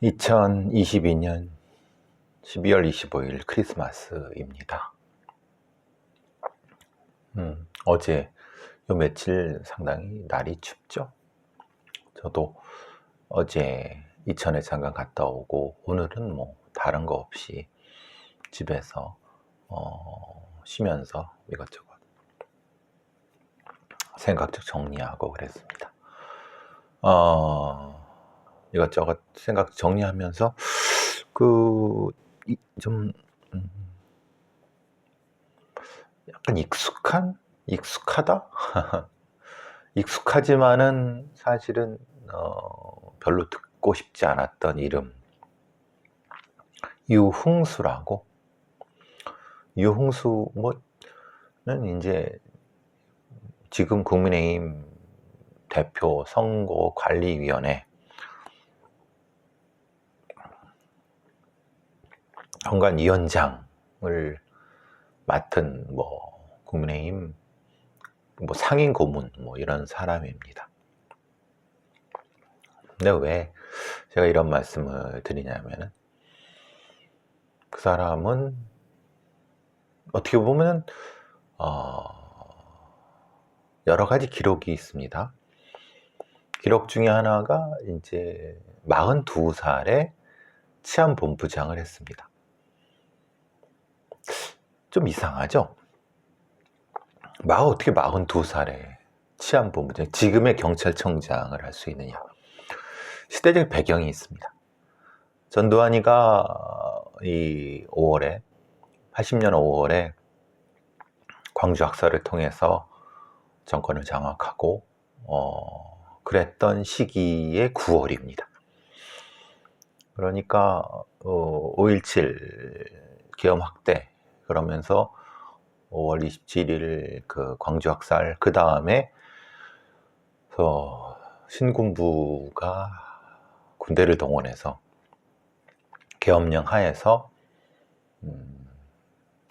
2022년 12월 25일 크리스마스입니다. 어제 요 며칠 상당히 날이 춥죠. 저도 어제 이천에 잠깐 갔다 오고 오늘은 뭐 다른 거 없이 집에서 쉬면서 이것저것 생각적 정리하고 그랬습니다. 이것저것 생각 정리하면서 좀 약간 익숙하다? 익숙하지만은 사실은 별로 듣고 싶지 않았던 이름, 유흥수라고. 유흥수는 이제 지금 국민의힘 대표 선거관리위원회 현관위원장을 맡은 국민의힘 상임 고문 이런 사람입니다. 근데 왜 제가 이런 말씀을 드리냐면은 그 사람은 어떻게 보면 여러 가지 기록이 있습니다. 기록 중에 하나가 이제 42살에 치안본부장을 했습니다. 좀 이상하죠? 어떻게 42살에 치안본부장, 지금의 경찰청장을 할 수 있느냐. 시대적 배경이 있습니다. 전두환이가 이 80년 5월에 광주 학살을 통해서 정권을 장악하고 그랬던 시기의 9월입니다. 그러니까 5.17 계엄 확대, 그러면서 5월 27일 그 광주 학살, 그 다음에 신군부가 군대를 동원해서 계엄령 하에서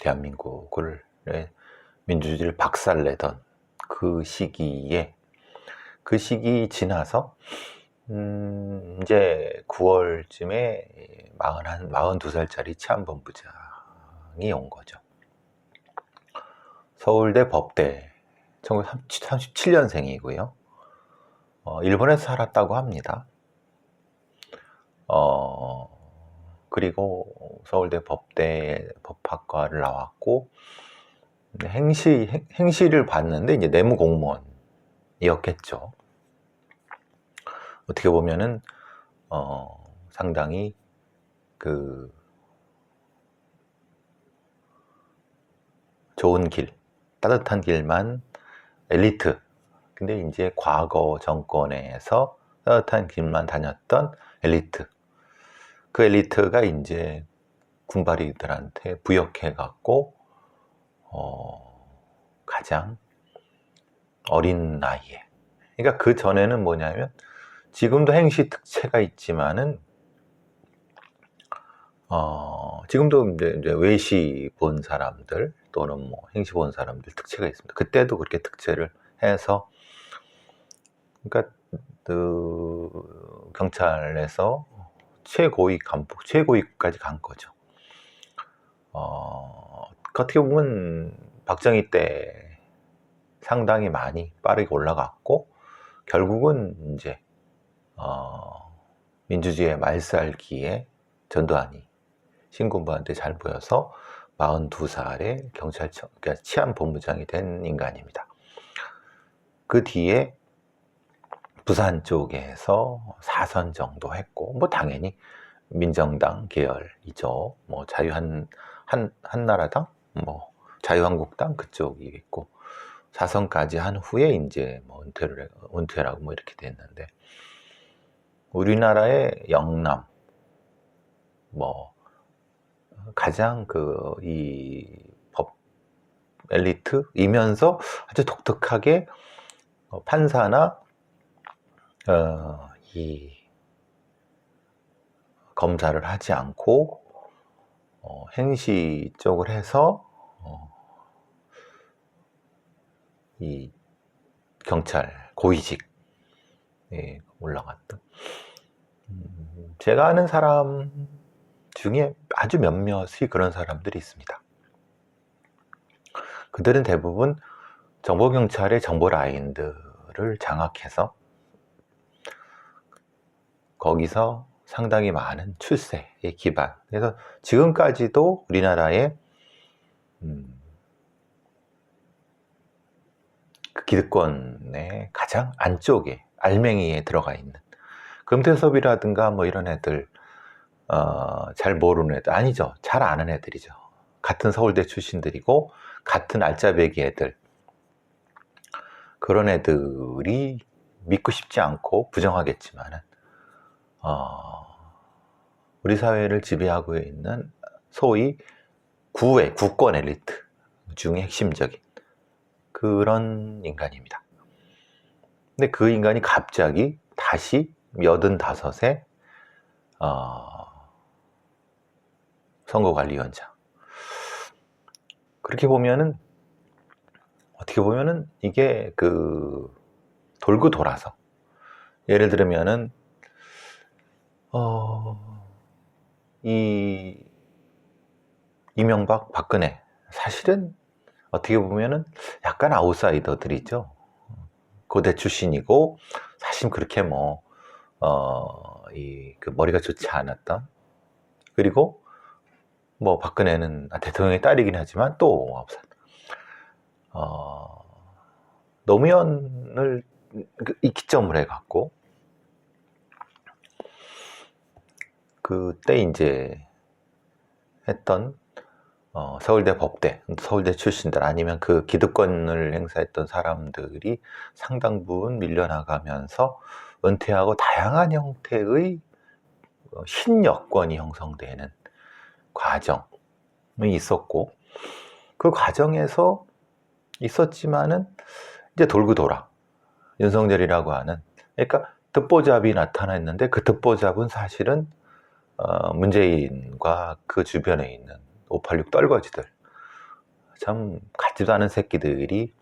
대한민국을 민주주의를 박살내던 그 시기 지나서 이제 9월쯤에 42살짜리 치안본부장이 온 거죠. 서울대 법대 1937년생이고요. 일본에서 살았다고 합니다. 그리고 서울대 법대 법학과를 나왔고 행시를 봤는데 이제 내무공무원이었겠죠. 어떻게 보면은 상당히 좋은 길, 따뜻한 길만 엘리트. 근데 이제 과거 정권에서 따뜻한 길만 다녔던 엘리트. 그 엘리트가 이제 군바리들한테 부역해갖고 가장 어린 나이에. 그러니까 그 전에는 뭐냐면 지금도 행시 특채가 있지만은 지금도 이제 외시 본 사람들 또는 행시 본 사람들 특채가 있습니다. 그때도 그렇게 특채를 해서 그러니까 경찰에서 최고위 간부, 최고위까지 간 거죠. 어떻게 보면 박정희 때 상당히 많이 빠르게 올라갔고 결국은 이제 민주주의의 말살기에 전두환이 신군부한테 잘 보여서 42살에 경찰청, 그러니까 치안본부장이 된 인간입니다. 그 뒤에 부산 쪽에서 4선 정도 했고, 당연히 민정당 계열이죠. 한나라당, 자유한국당 그쪽이 있고, 4선까지 한 후에 이제 은퇴라고 이렇게 됐는데, 우리나라의 영남, 가장 이 법 엘리트이면서 아주 독특하게 판사나 이 검사를 하지 않고 행시 쪽을 해서 이 경찰 고위직에 올라갔던 제가 아는 사람 중에 아주 몇몇이 그런 사람들이 있습니다. 그들은 대부분 정보경찰의 정보 라인들을 장악해서 거기서 상당히 많은 출세의 기반, 그래서 지금까지도 우리나라의 그 기득권의 가장 안쪽에 알맹이에 들어가 있는 금태섭이라든가 뭐 이런 애들, 잘 모르는 애들 아니죠. 잘 아는 애들이죠. 같은 서울대 출신들이고 같은 알짜배기 애들, 그런 애들이 믿고 싶지 않고 부정하겠지만은 우리 사회를 지배하고 있는 소위 구권 엘리트 중에 핵심적인 그런 인간입니다. 근데 그 인간이 갑자기 다시 85세 선거관리위원장. 그렇게 보면은, 어떻게 보면은 이게 그 돌고 돌아서, 예를 들면은 이 이명박, 박근혜, 사실은 어떻게 보면은 약간 아웃사이더들이죠. 고대 출신이고 사실 그렇게 뭐 그 머리가 좋지 않았던, 그리고 뭐 박근혜는 대통령의 딸이긴 하지만 또 노무현을 이 기점을 해갖고 그때 이제 했던 서울대 법대, 서울대 출신들 아니면 그 기득권을 행사했던 사람들이 상당 부분 밀려나가면서 은퇴하고 다양한 형태의 신여권이 형성되는 과정이 있었고, 그 과정에서 있었지만은 이제 돌고 돌아 윤석열이라고 하는, 그러니까 듣보잡이 나타났는데 그 듣보잡은 사실은 문재인과 그 주변에 있는 586 떨거지들, 참 같지도 않은 새끼들이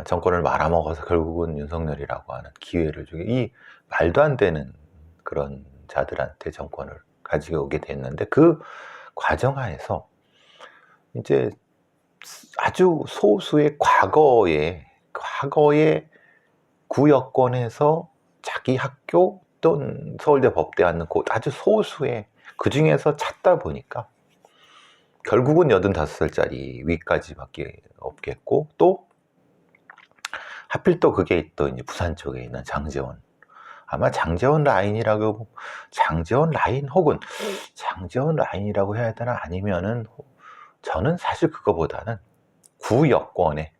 정권을 말아먹어서 결국은 윤석열이라고 하는 기회를 주게, 이 말도 안 되는 그런 자들한테 정권을 가지고 오게 됐는데, 그 과정하에서 이제 아주 소수의 과거의 구여권에서 자기 학교 또는 서울대 법대 왔는 아주 소수의, 그 중에서 찾다 보니까 결국은 85살짜리 위까지밖에 없겠고, 또 하필 또 그게 또 이제 부산 쪽에 있는 장제원, 아마 장제원 라인이라고, 장제원 라인 혹은 장제원 라인이라고 해야 되나, 아니면은 저는 사실 그거보다는 구여권의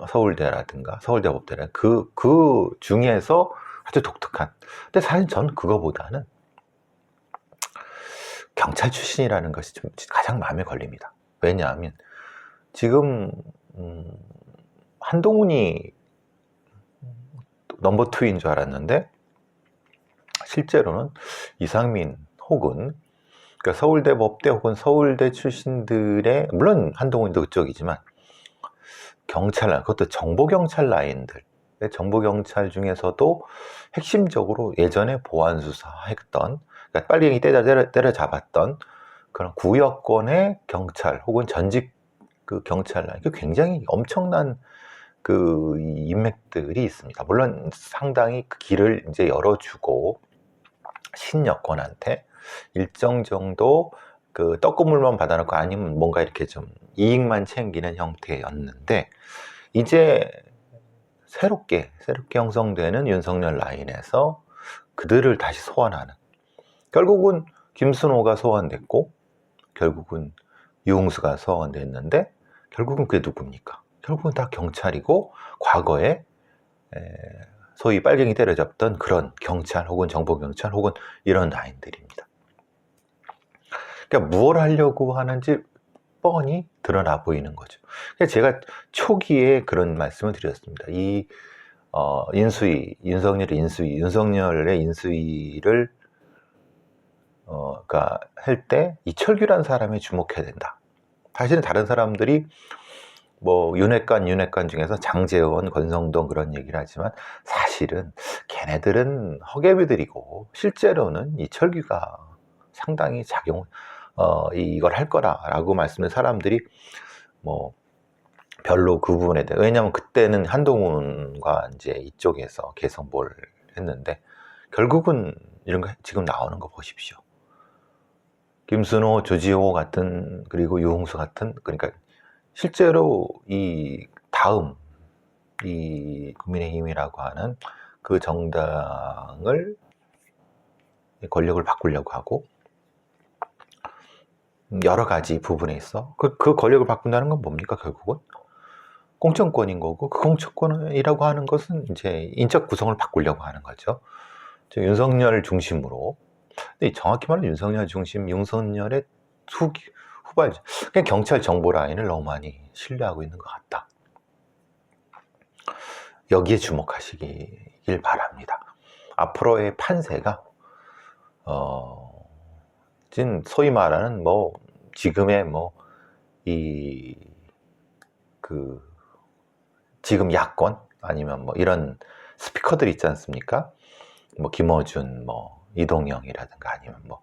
서울대라든가 서울대 법대라든가 그 중에서 아주 독특한, 근데 사실 저는 그거보다는 경찰 출신이라는 것이 좀 가장 마음에 걸립니다. 왜냐하면 지금 한동훈이 넘버 2인 줄 알았는데 실제로는 이상민 혹은 그러니까 서울대 법대 혹은 서울대 출신들의, 물론 한동훈도 그쪽이지만 경찰 라인, 그것도 정보경찰 라인들, 정보경찰 중에서도 핵심적으로 예전에 보안수사했던, 그러니까 빨갱이 때려잡았던 그런 구여권의 경찰 혹은 전직 그 경찰 라인, 굉장히 엄청난 그 인맥들이 있습니다. 물론 상당히 그 길을 이제 열어주고 신여권한테 일정 정도 그 떡고물만 받아놓고 아니면 뭔가 이렇게 좀 이익만 챙기는 형태였는데, 이제 새롭게 형성되는 윤석열 라인에서 그들을 다시 소환하는, 결국은 김순호가 소환됐고 결국은 유흥수가 소환됐는데 결국은 그게 누굽니까? 결국은 다 경찰이고 과거에 소위 빨갱이 때려잡던 그런 경찰 혹은 정보경찰 혹은 이런 라인들입니다. 그러니까 무엇을 하려고 하는지 뻔히 드러나 보이는 거죠. 그러니까 제가 초기에 그런 말씀을 드렸습니다. 이 윤석열의 인수위를 할 때 이철규라는 사람에 주목해야 된다. 사실은 다른 사람들이 뭐 윤핵관 중에서 장제원, 권성동 그런 얘기를 하지만 사실은 걔네들은 허개비들이고 실제로는 이철규가 상당히 이걸 할 거라고 말씀을 사람들이 뭐 별로 그 부분에 대해, 왜냐면 그때는 한동훈과 이제 이쪽에서 계속 뭘 했는데 결국은 이런 거 지금 나오는 거 보십시오. 김순호, 조지호 같은, 그리고 유흥수 같은, 그러니까 실제로 이 다음 이 국민의힘이라고 하는 그 정당을 권력을 바꾸려고 하고 여러 가지 부분에 있어 그 권력을 바꾼다는 건 뭡니까? 결국은 공천권인 거고, 그 공천권이라고 하는 것은 이제 인적 구성을 바꾸려고 하는 거죠. 윤석열 중심으로. 근데 정확히 말하면 윤석열 중심, 윤석열의 후발죠. 그냥 경찰 정보 라인을 너무 많이 신뢰하고 있는 것 같다. 여기에 주목하시길 바랍니다. 앞으로의 판세가 소위 말하는 뭐 지금의 지금 야권 아니면 뭐 이런 스피커들 있지 않습니까? 뭐 김어준, 뭐 이동영이라든가 아니면 뭐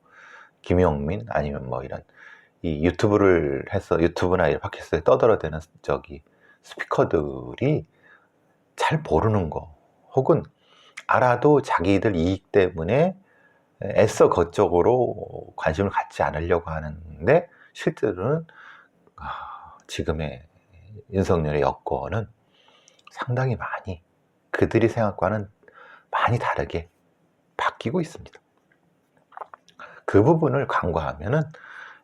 김용민 아니면 뭐 이런 이 유튜브를 해서 유튜브나 이런 팟캐스트에 떠들어대는 스피커들이 잘 모르는 거, 혹은 알아도 자기들 이익 때문에 애써 그쪽으로 관심을 갖지 않으려고 하는데, 실제로는 지금의 윤석열의 여권은 상당히 많이 그들이 생각과는 많이 다르게 바뀌고 있습니다. 그 부분을 간과하면은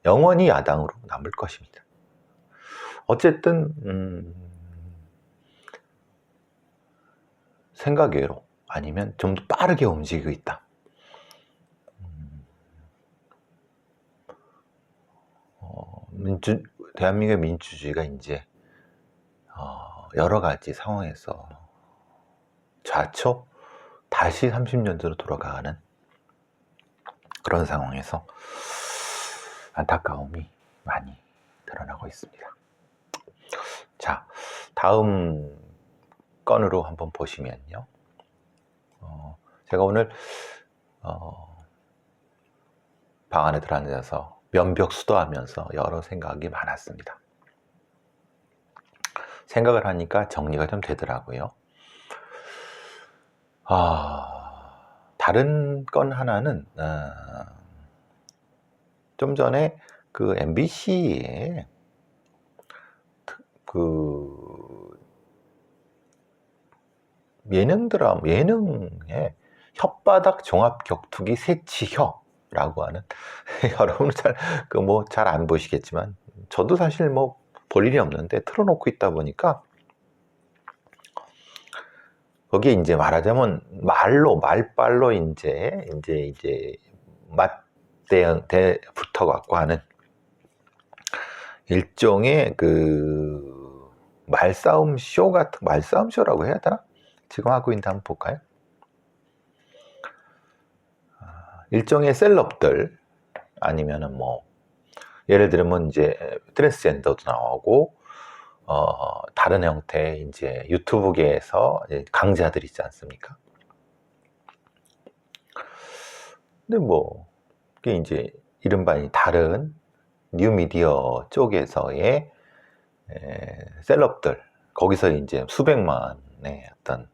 영원히 야당으로 남을 것입니다. 어쨌든 생각외로 아니면 좀 더 빠르게 움직이고 있다. 대한민국의 민주주의가 이제 여러 가지 상황에서 좌초 다시 30년대로 돌아가는 그런 상황에서 안타까움이 많이 드러나고 있습니다. 자, 다음 건으로 한번 보시면요. 제가 오늘 방 안에 들어앉아서 면벽 수도하면서 여러 생각이 많았습니다. 생각을 하니까 정리가 좀 되더라고요. 다른 건 하나는 좀 전에 그 MBC에 그 예능에 혓바닥 종합격투기 새치혀라고 하는 여러분은 잘 안 보시겠지만 저도 사실 뭐 볼 일이 없는데 틀어놓고 있다 보니까 거기에 이제 말하자면 말발로 이제 맞대 붙어갖고 하는 일종의 그 말싸움 쇼라고 해야 되나? 지금 하고 있는데 한번 볼까요? 일종의 셀럽들 아니면은 뭐 예를 들면 이제 트랜스젠더도 나오고 다른 형태의 이제 유튜브계에서 강자들 있지 않습니까? 근데 뭐 그게 이제 이른바 다른 뉴미디어 쪽에서의 셀럽들, 거기서 이제 수백만의 어떤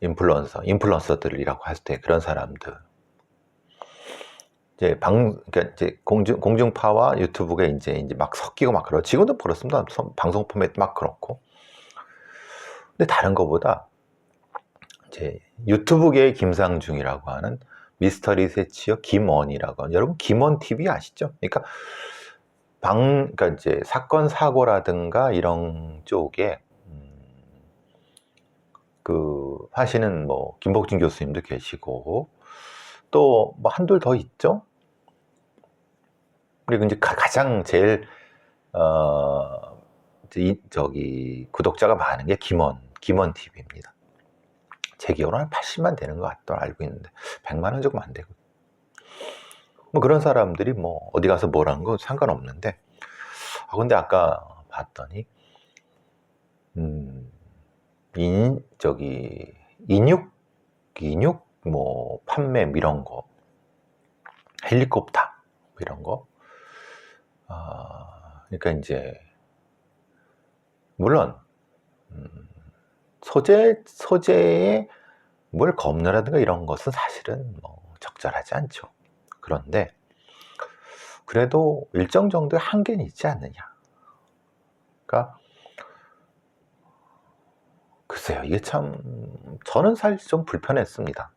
인플루언서들이라고 할 때 그런 사람들, 그러니까 이제 공중파와 유튜브가 이제 막 섞이고 막 그러고, 지금도 그렇습니다. 방송 포맷 막 그렇고. 근데 다른 거보다 이제 유튜브계의 김상중이라고 하는 미스터리 세치어 김원이라고 하는, 여러분 김원 TV 아시죠? 그러니까 이제 사건 사고라든가 이런 쪽에 하시는 뭐 김복진 교수님도 계시고 또 뭐 한둘 더 있죠. 그리고 이제 가장 제일 구독자가 많은 게 김원 TV입니다. 제 기억으로 한 80만 되는 것 같더라 알고 있는데 100만 원 조금 안 되고, 뭐 그런 사람들이 뭐 어디 가서 뭐라는 거 상관없는데, 근데 아까 봤더니 인육 뭐 판매 이런 거, 헬리콥터 이런 거. 그러니까 이제 물론 소재에 뭘 겁내라든가 이런 것은 사실은 뭐 적절하지 않죠. 그런데 그래도 일정 정도의 한계는 있지 않느냐. 그러니까 글쎄요, 이게 참 저는 사실 좀 불편했습니다.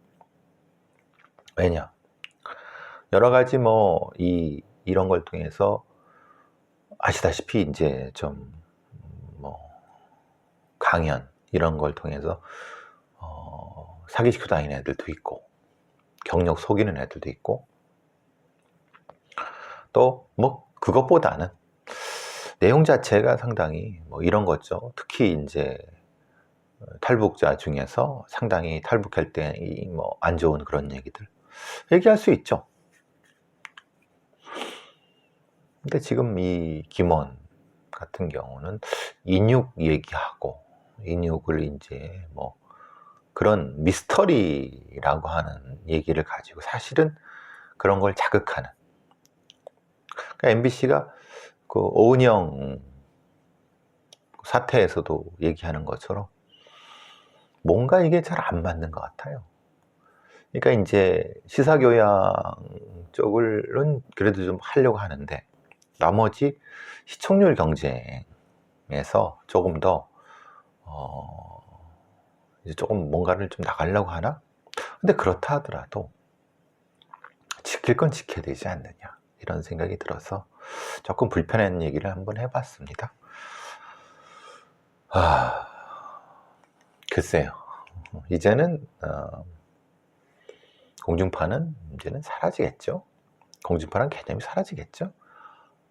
왜냐, 여러 가지 뭐 이런 걸 통해서 아시다시피 이제 좀 뭐 강연 이런 걸 통해서 사기시켜 다니는 애들도 있고 경력 속이는 애들도 있고, 또 뭐 그것보다는 내용 자체가 상당히 뭐 이런 거죠. 특히 이제 탈북자 중에서 상당히 탈북할 때 뭐 안 좋은 그런 얘기들 얘기할 수 있죠. 근데 지금 이 김원 같은 경우는 인육 얘기하고, 인육을 이제 뭐 그런 미스터리라고 하는 얘기를 가지고 사실은 그런 걸 자극하는, 그러니까 MBC가 그 오은영 사태에서도 얘기하는 것처럼 뭔가 이게 잘 안 맞는 것 같아요. 그러니까 이제 시사교양 쪽은 그래도 좀 하려고 하는데 나머지 시청률 경쟁에서 조금 더 이제 조금 뭔가를 좀 나가려고 하나? 근데 그렇다 하더라도 지킬 건 지켜야 되지 않느냐, 이런 생각이 들어서 조금 불편한 얘기를 한번 해봤습니다. 글쎄요, 이제는 공중파는 이제는 사라지겠죠. 공중파란 개념이 사라지겠죠.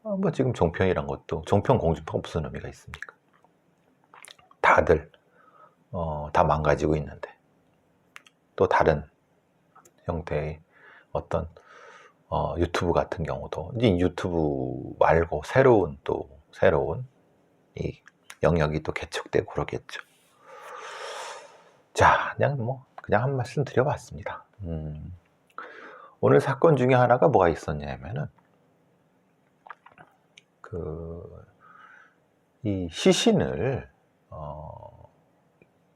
뭐 지금 종편이란 것도, 종편 공중파가 무슨 의미가 있습니까? 다들 다 망가지고 있는데, 또 다른 형태의 어떤 유튜브 같은 경우도 이제 유튜브 말고 새로운 이 영역이 또 개척되고 그러겠죠. 자, 그냥 한 말씀 드려봤습니다. 오늘 사건 중에 하나가 뭐가 있었냐면은 이 시신을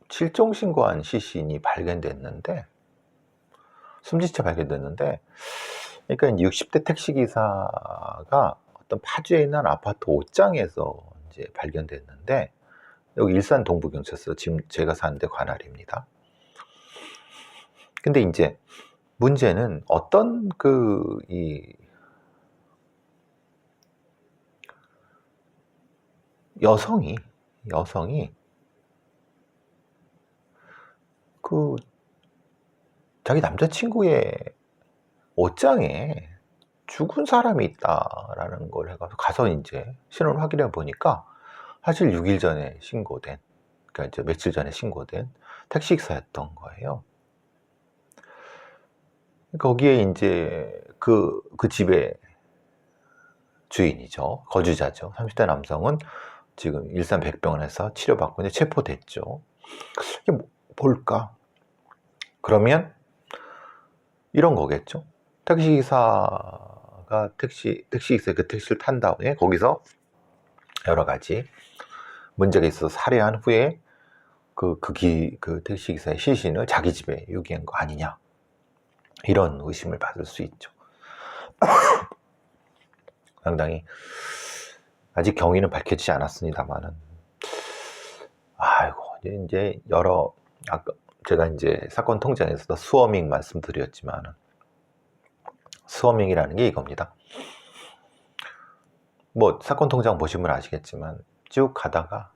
실종 신고한 시신이 발견됐는데, 숨진 채 발견됐는데, 그러니까 60대 택시기사가 어떤 파주에 있는 아파트 옷장에서 이제 발견됐는데, 여기 일산 동부경찰서, 지금 제가 사는 데 관할입니다. 근데 이제 문제는 어떤 이 여성이 자기 남자친구의 옷장에 죽은 사람이 있다라는 걸 해가지고 가서 이제 신원을 확인해 보니까 사실 6일 전에 신고된, 그러니까 이제 며칠 전에 신고된 택시기사였던 거예요. 거기에 이제 그 집의 주인이죠, 거주자죠, 30대 남성은 지금 일산 백병원에서 치료받고 이제 체포됐죠. 이게 뭘까? 그러면 이런 거겠죠. 택시기사가 택시기사의 그 택시를 탄 다음에 거기서 여러 가지 문제가 있어서 살해한 후에 그 택시기사의 시신을 자기 집에 유기한 거 아니냐, 이런 의심을 받을 수 있죠. 상당히 아직 경위는 밝혀지지 않았습니다만은, 아이고, 이제 아까 제가 이제 사건 통장에서도 스워밍 말씀드렸지만은, 스워밍이라는 게 이겁니다. 뭐 사건 통장 보시면 아시겠지만 쭉 가다가,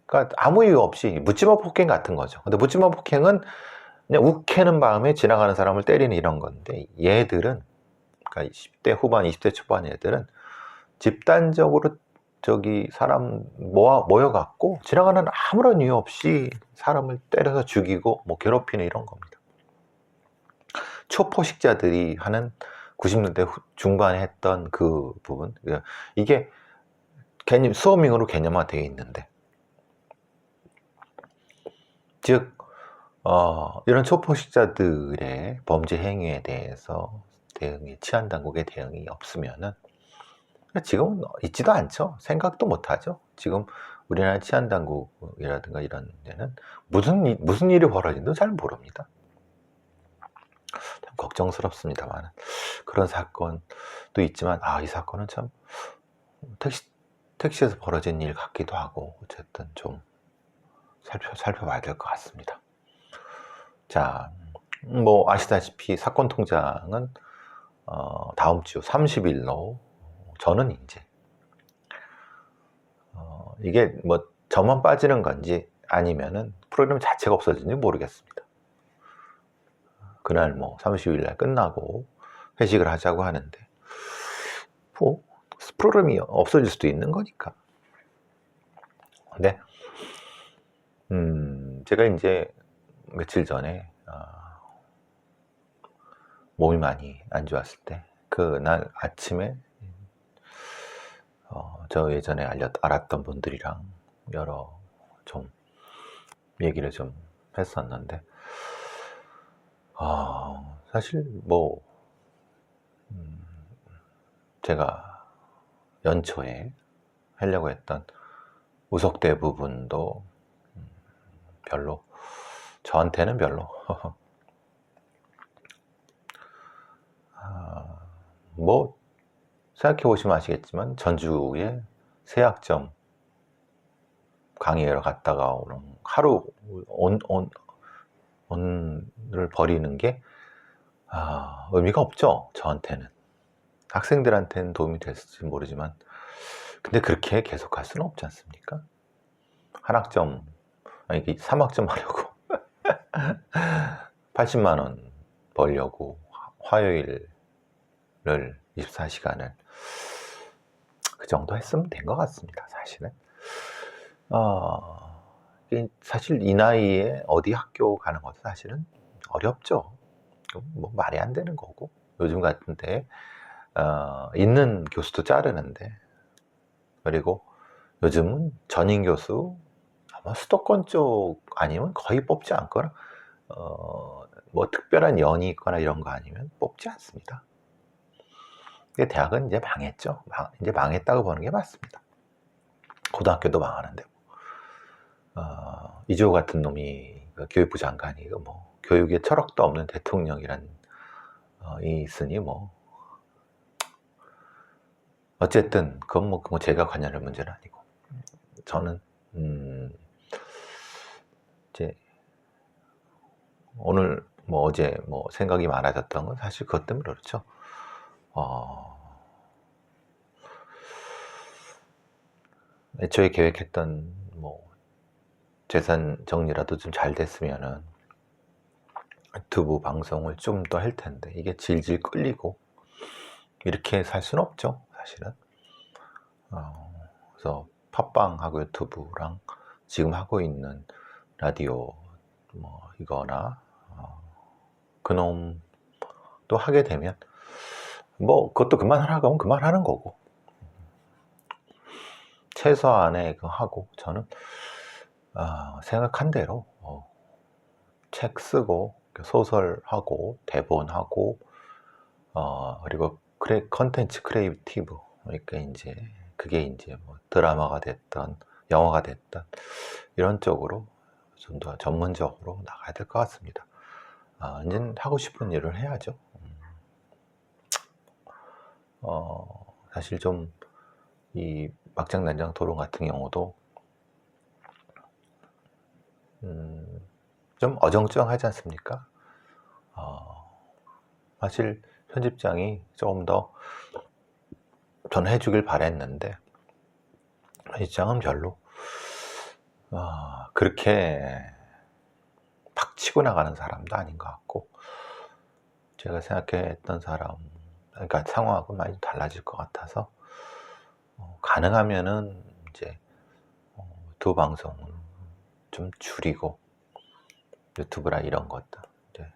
그러니까 아무 이유 없이 묻지마 폭행 같은 거죠. 근데 묻지마 폭행은 그냥 욱해는 마음에 지나가는 사람을 때리는 이런 건데, 얘들은, 그러니까 10대 후반 20대 초반 애들은 집단적으로 사람 모여갖고 지나가는 아무런 이유 없이 사람을 때려서 죽이고 뭐 괴롭히는 이런 겁니다. 초포식자들이 하는 90년대 중반에 했던 그 부분, 이게 스워밍으로 개념화되어 있는데, 즉 이런 초포식자들의 범죄 행위에 대해서 대응이 치안 당국의 대응이 없으면은 지금은 있지도 않죠. 생각도 못 하죠. 지금 우리나라 치안 당국이라든가 이런 데는 무슨 일이 벌어진지도 잘 모릅니다. 참 걱정스럽습니다만 그런 사건도 있지만 이 사건은 참 택시에서 벌어진 일 같기도 하고 어쨌든 좀 살펴봐야 될 것 같습니다. 자, 뭐 아시다시피 사건 통장은 다음 주 30일로 저는 이제 이게 뭐 저만 빠지는 건지 아니면은 프로그램 자체가 없어진지 모르겠습니다. 그날 뭐 30일 날 끝나고 회식을 하자고 하는데 뭐 프로그램이 없어질 수도 있는 거니까. 근데 제가 이제 며칠 전에 몸이 많이 안 좋았을 때 그날 아침에 저 예전에 알았던 분들이랑 여러 좀 얘기를 좀 했었는데 사실 뭐 제가 연초에 하려고 했던 우석대 부분도 별로 저한테는 별로 뭐 생각해 보시면 아시겠지만 전주에 세약점 강의회로 갔다가 오는 하루 온을 버리는 게 의미가 없죠. 저한테는 학생들한테는 도움이 됐을지 모르지만 근데 그렇게 계속 할 수는 없지 않습니까? 한 학점 아니 3학점 하려고 80만 원 벌려고 화요일을 24시간을 그 정도 했으면 된 것 같습니다. 사실은 사실 이 나이에 어디 학교 가는 것도 사실은 어렵죠. 뭐 말이 안 되는 거고 요즘 같은데 있는 교수도 자르는데 그리고 요즘은 전임 교수 아마 수도권 쪽 아니면 거의 뽑지 않거나 뭐 특별한 연이 있거나 이런 거 아니면 뽑지 않습니다. 대학은 이제 망했죠. 이제 망했다고 보는 게 맞습니다. 고등학교도 망하는데 이주호 같은 놈이 교육부 장관이 뭐 교육에 철학도 없는 대통령이란 이 있으니 뭐 어쨌든 그건 뭐 제가 관여할 문제는 아니고 저는 이제 오늘 뭐 어제 뭐 생각이 많아졌던 건 사실 그것 때문에 그렇죠. 애초에 계획했던 뭐 재산 정리라도 좀 잘 됐으면은 유튜브 방송을 좀 더 할 텐데 이게 질질 끌리고 이렇게 살 수는 없죠, 사실은. 그래서 팟빵하고 유튜브랑 지금 하고 있는 라디오 뭐 이거나 그놈도 하게 되면 뭐 그것도 그만하라고 하면 그만하는 거고 최소한의 그 하고 저는 생각한 대로 책 쓰고 소설하고 대본하고 그리고 컨텐츠 크리에이티브 그러니까 이제 그게 이제 뭐 드라마가 됐던 영화가 됐던 이런 쪽으로 좀 더 전문적으로 나가야 될 것 같습니다. 이제 하고 싶은 일을 해야죠. 사실 좀 이 막장난장 토론 같은 경우도 좀 어정쩡하지 않습니까? 사실 편집장이 조금 더 전해주길 바랬는데 편집장은 별로 그렇게 팍 치고 나가는 사람도 아닌 것 같고 제가 생각했던 사람 그러니까 상황하고 많이 달라질 것 같아서 가능하면은 이제 두 방송은 좀 줄이고 유튜브나 이런 것들 이제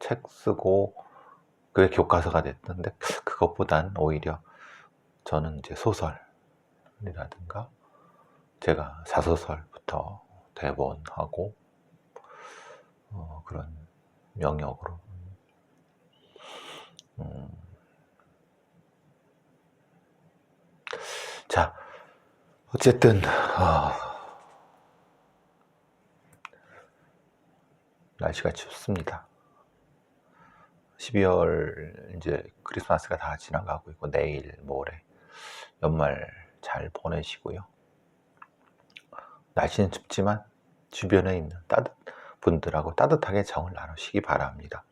책 쓰고 그게 교과서가 됐던데 그것보단 오히려 저는 이제 소설이라든가 제가 사소설부터 대본하고 그런 영역으로 자, 어쨌든 날씨가 춥습니다. 12월 이제 크리스마스가 다 지나가고 있고 내일 모레 연말 잘 보내시고요. 날씨는 춥지만 주변에 있는 분들하고 따뜻하게 정을 나누시기 바랍니다.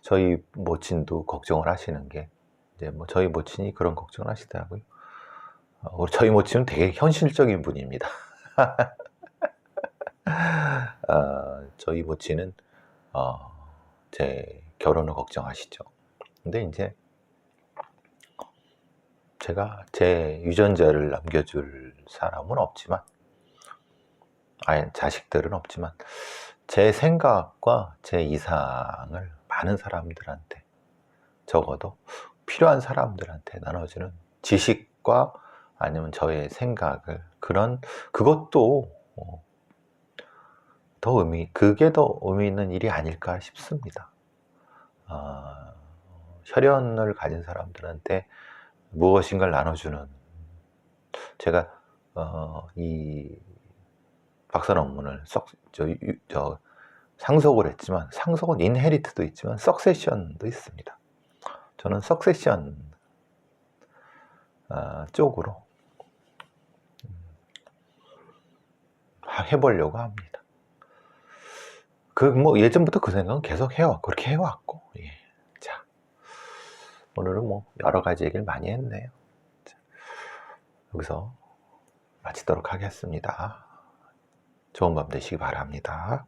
저희 모친도 걱정을 하시는 게 이제 뭐 저희 모친이 그런 걱정을 하시더라고요. 저희 모친은 되게 현실적인 분입니다. 저희 모친은 제 결혼을 걱정하시죠. 근데 이제 제가 제 유전자를 남겨줄 사람은 없지만, 자식들은 없지만 제 생각과 제 이상을 많은 사람들한테, 적어도 필요한 사람들한테 나눠주는 지식과 아니면 저의 생각을, 그것도 그게 더 의미 있는 일이 아닐까 싶습니다. 혈연을 가진 사람들한테 무엇인가를 나눠주는, 제가 이 박사 논문을 상속을 했지만, 상속은 인헤리트도 있지만 석세션도 있습니다. 저는 석세션 쪽으로 해보려고 합니다. 뭐 예전부터 그 생각은 계속 그렇게 해왔고, 예. 자, 오늘은 뭐 여러 가지 얘기를 많이 했네요. 자, 여기서 마치도록 하겠습니다. 좋은 밤 되시기 바랍니다.